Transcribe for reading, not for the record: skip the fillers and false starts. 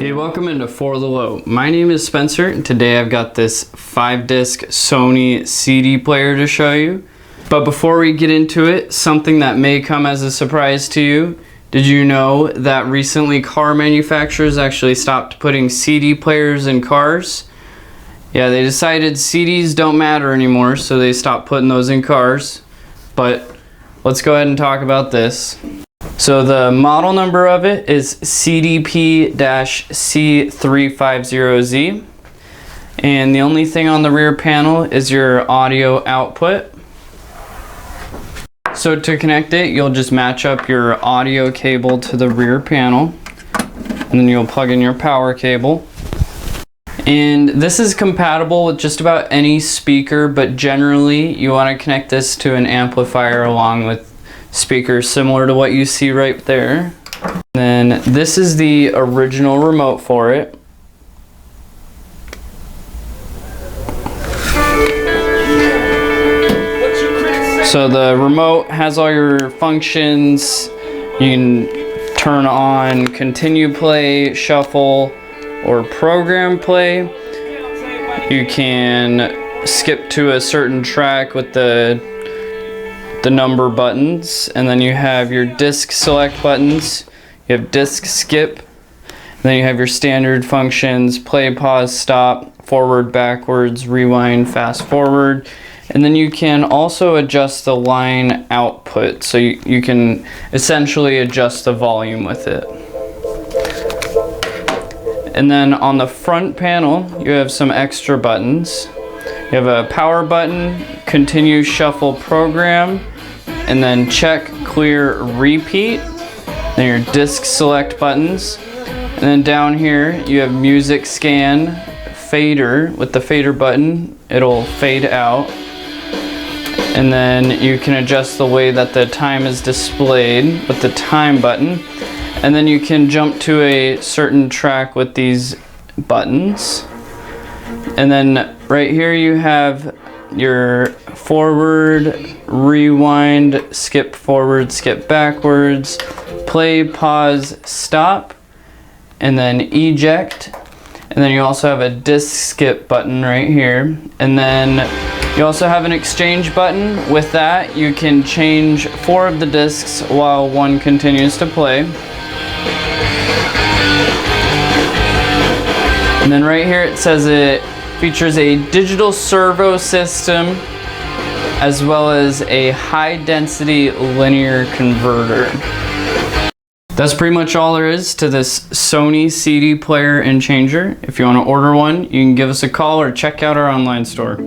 Hey, welcome into For the Low. My name is Spencer, and today I've got this 5-disc Sony CD player to show you. But before we get into it, something that may come as a surprise to you. Did you know that recently car manufacturers actually stopped putting CD players in cars? Yeah, they decided CDs don't matter anymore, so they stopped putting those in cars. But let's go ahead and talk about this. So the model number of it is CDP-C350Z. And the only thing on the rear panel is your audio output. So to connect it, you'll just match up your audio cable to the rear panel, and then you'll plug in your power cable. And this is compatible with just about any speaker, but generally you want to connect this to an amplifier along with speakers similar to what you see right there. Then this is the original remote for it. So the remote has all your functions. You can turn on continue play, shuffle, or program play. You can skip to a certain track with the number buttons, and then you have your disc select buttons. You have disc skip, and then you have your standard functions: play, pause, stop, forward, backwards, rewind, fast forward. And then you can also adjust the line output, so you can essentially adjust the volume with it. And then on the front panel, you have some extra buttons. You have a power button, continue, shuffle, program, and then check, clear, repeat. Then your disc select buttons. And then down here, you have music scan, fader. With the fader button, it'll fade out. And then you can adjust the way that the time is displayed with the time button. And then you can jump to a certain track with these buttons. And then right here you have your forward, rewind, skip forward, skip backwards, play, pause, stop, and then eject. And then you also have a disc skip button right here. And then you also have an exchange button. With that, you can change 4 of the discs while 1 continues to play. And then right here it says it features a digital servo system as well as a high density linear converter. That's pretty much all there is to this Sony CD player and changer. If you want to order one, you can give us a call or check out our online store.